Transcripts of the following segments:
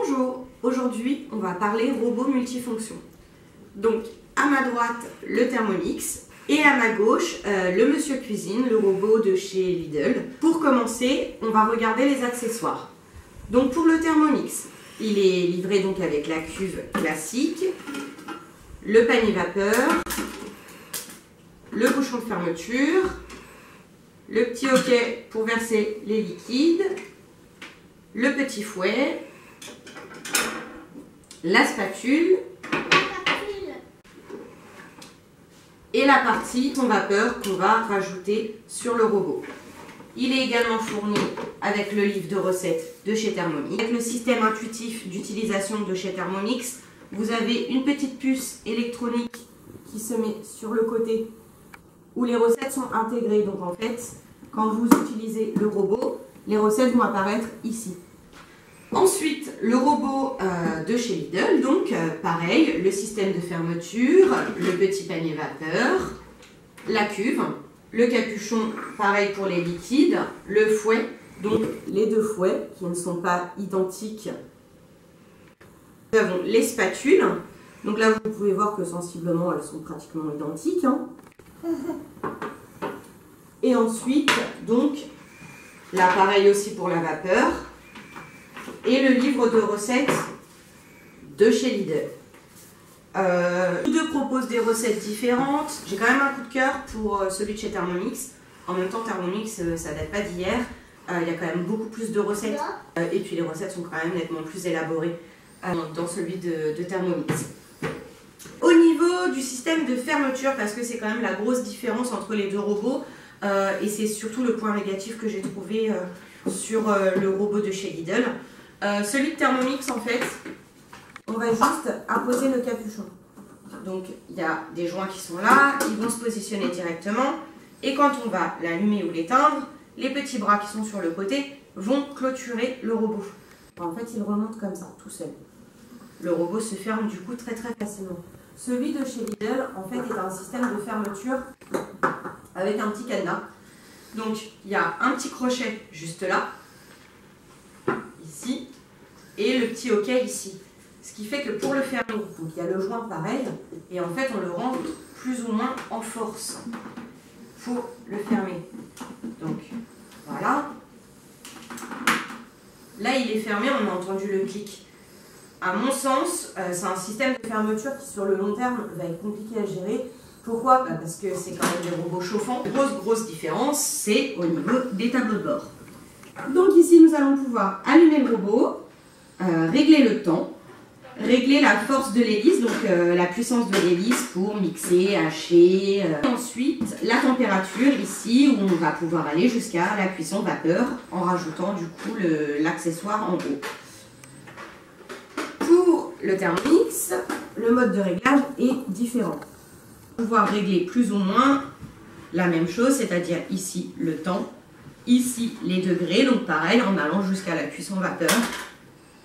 Bonjour, aujourd'hui on va parler robot multifonction. Donc à ma droite le Thermomix et à ma gauche le Monsieur Cuisine, le robot de chez Lidl. Pour commencer, on va regarder les accessoires. Donc pour le Thermomix, il est livré donc avec la cuve classique, le panier vapeur, le bouchon de fermeture, le petit hoquet pour verser les liquides, le petit fouet, la spatule et la partie son vapeur qu'on va rajouter sur le robot. Il est également fourni avec le livre de recettes de chez Thermomix. Avec le système intuitif d'utilisation de chez Thermomix, vous avez une petite puce électronique qui se met sur le côté où les recettes sont intégrées. Donc en fait, quand vous utilisez le robot, les recettes vont apparaître ici. Ensuite, le robot de chez Lidl, donc pareil, le système de fermeture, le petit panier vapeur, la cuve, le capuchon, pareil pour les liquides, le fouet, donc les deux fouets qui ne sont pas identiques. Nous avons les spatules, donc là vous pouvez voir que sensiblement elles sont pratiquement identiques. Hein. Et ensuite, donc, l'appareil aussi pour la vapeur. Et le livre de recettes de chez Lidl. Tous deux proposent des recettes différentes. J'ai quand même un coup de cœur pour celui de chez Thermomix. En même temps, Thermomix, ça date pas d'hier. Il y a quand même beaucoup plus de recettes. Et puis les recettes sont quand même nettement plus élaborées dans celui de Thermomix. Au niveau du système de fermeture, parce que c'est quand même la grosse différence entre les deux robots, et c'est surtout le point négatif que j'ai trouvé sur le robot de chez Lidl. Celui de Thermomix, en fait, on va juste imposer le capuchon. Donc, il y a des joints qui sont là, ils vont se positionner directement. Et quand on va l'allumer ou l'éteindre, les petits bras qui sont sur le côté vont clôturer le robot. En fait, il remonte comme ça, tout seul. Le robot se ferme du coup très facilement. Celui de chez Lidl, en fait, est un système de fermeture avec un petit cadenas. Donc, il y a un petit crochet juste là, ici, et le petit hoquet ici. Ce qui fait que pour le fermer, donc il y a le joint pareil, et en fait on le rentre plus ou moins en force pour le fermer. Donc voilà. Là il est fermé, on a entendu le clic. À mon sens, c'est un système de fermeture qui sur le long terme va être compliqué à gérer. Pourquoi? Parce que c'est quand même des robots chauffants. Grosse différence, c'est au niveau des tableaux de bord. Donc ici nous allons pouvoir allumer le robot, régler le temps, régler la force de l'hélice, donc la puissance de l'hélice pour mixer, hacher. Ensuite la température ici où on va pouvoir aller jusqu'à la cuisson vapeur en rajoutant du coup l'accessoire en haut. Pour le Thermomix, le mode de réglage est différent. On va pouvoir régler plus ou moins la même chose, c'est-à-dire ici le temps, ici les degrés, donc pareil en allant jusqu'à la cuisson vapeur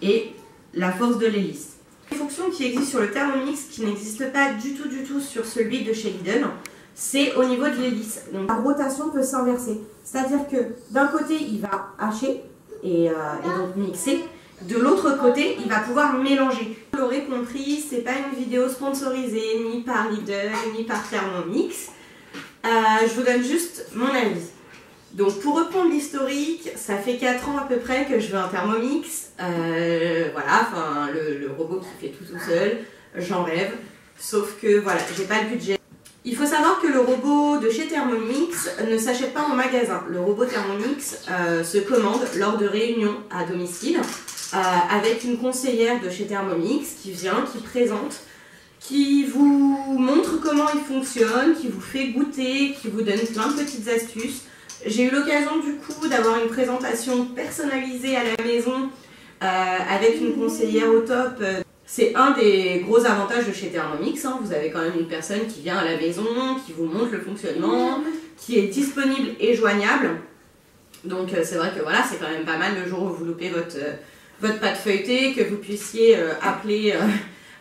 et la force de l'hélice. Une fonction qui existe sur le Thermomix qui n'existe pas du tout sur celui de chez Lidl, c'est au niveau de l'hélice. Donc la rotation peut s'inverser, c'est-à-dire que d'un côté il va hacher et donc mixer, de l'autre côté il va pouvoir mélanger. Vous l'aurez compris, c'est pas une vidéo sponsorisée ni par Lidl ni par Thermomix. Je vous donne juste mon avis. Donc pour reprendre l'historique, ça fait 4 ans à peu près que je veux un Thermomix. Voilà, enfin le robot qui fait tout seul, j'en rêve. Sauf que voilà, j'ai pas le budget. Il faut savoir que le robot de chez Thermomix ne s'achète pas en magasin. Le robot Thermomix se commande lors de réunions à domicile avec une conseillère de chez Thermomix qui vient, qui présente, qui vous montre comment il fonctionne, qui vous fait goûter, qui vous donne plein de petites astuces. J'ai eu l'occasion du coup d'avoir une présentation personnalisée à la maison avec une conseillère au top. C'est un des gros avantages de chez Thermomix, hein. Vous avez quand même une personne qui vient à la maison, qui vous montre le fonctionnement, qui est disponible et joignable. Donc c'est vrai que voilà, c'est quand même pas mal le jour où vous loupez votre pâte feuilletée, que vous puissiez appeler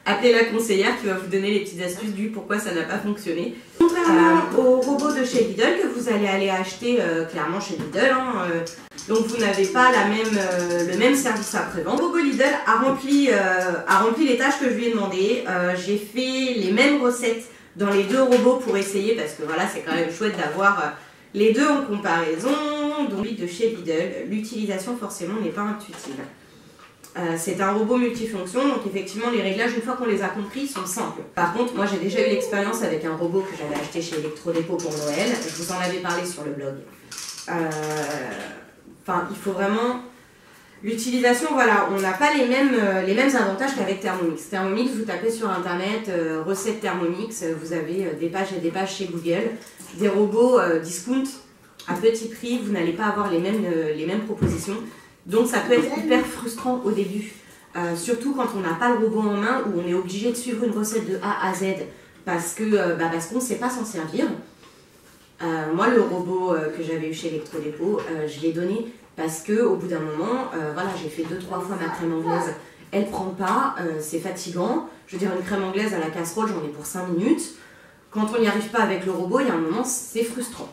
appelez la conseillère qui va vous donner les petites astuces du pourquoi ça n'a pas fonctionné. Contrairement au robot de chez Lidl que vous allez aller acheter clairement chez Lidl, donc vous n'avez pas le même service après-vente. Le robot Lidl a rempli les tâches que je lui ai demandé. J'ai fait les mêmes recettes dans les deux robots pour essayer parce que voilà, c'est quand même chouette d'avoir les deux en comparaison. Donc de chez Lidl, l'utilisation forcément n'est pas intuitive. C'est un robot multifonction, donc effectivement les réglages, une fois qu'on les a compris, sont simples. Par contre, moi j'ai déjà eu l'expérience avec un robot que j'avais acheté chez Electrodépôt pour Noël. Je vous en avais parlé sur le blog. Il faut vraiment... L'utilisation, voilà, on n'a pas les mêmes avantages qu'avec Thermomix. Thermomix, vous tapez sur internet, recette Thermomix, vous avez des pages et des pages chez Google. Des robots discount à petit prix, vous n'allez pas avoir les mêmes propositions. Donc ça peut être hyper frustrant au début, surtout quand on n'a pas le robot en main, où on est obligé de suivre une recette de A à Z parce qu'on ne sait pas s'en servir. Moi, le robot que j'avais eu chez Electrodépôt, je l'ai donné parce qu'au bout d'un moment, voilà, j'ai fait 2-3 fois ma crème anglaise, elle ne prend pas, c'est fatigant. Je veux dire, une crème anglaise à la casserole, j'en ai pour 5 minutes. Quand on n'y arrive pas avec le robot, il y a un moment, c'est frustrant.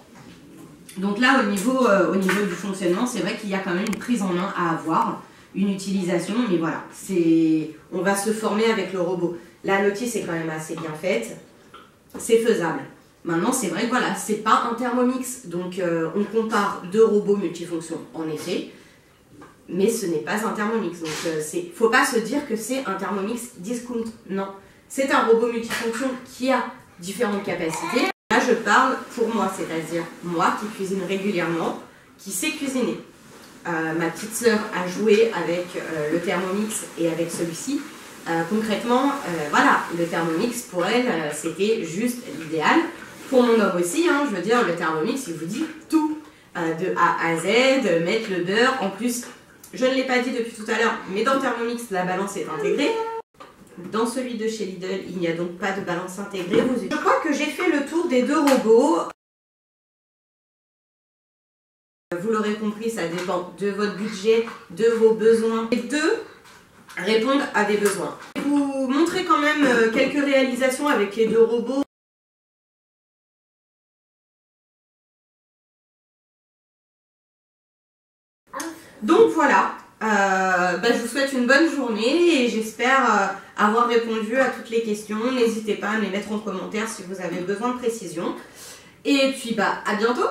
Donc là, au niveau du fonctionnement, c'est vrai qu'il y a quand même une prise en main à avoir, une utilisation, mais voilà, on va se former avec le robot. La notice est quand même assez bien faite, c'est faisable. Maintenant, c'est vrai que voilà, c'est pas un Thermomix, donc on compare deux robots multifonctions, en effet, mais ce n'est pas un Thermomix. Donc faut pas se dire que c'est un Thermomix discount, non. C'est un robot multifonction qui a différentes capacités. Là, je parle pour moi, c'est-à-dire moi qui cuisine régulièrement, qui sais cuisiner. Ma petite sœur a joué avec le Thermomix et avec celui-ci. Concrètement, voilà, le Thermomix pour elle, c'était juste l'idéal. Pour mon homme aussi, je veux dire, le Thermomix, il vous dit tout, de A à Z, mettre le beurre. En plus, je ne l'ai pas dit depuis tout à l'heure, mais dans le Thermomix, la balance est intégrée. Dans celui de chez Lidl, il n'y a donc pas de balance intégrée. Je crois que j'ai fait le tour des deux robots. Vous l'aurez compris, ça dépend de votre budget, de vos besoins. Les deux répondent à des besoins. Je vais vous montrer quand même quelques réalisations avec les deux robots. Donc voilà. Je vous souhaite une bonne journée et j'espère avoir répondu à toutes les questions. N'hésitez pas à me les mettre en commentaire si vous avez besoin de précision. Et puis à bientôt!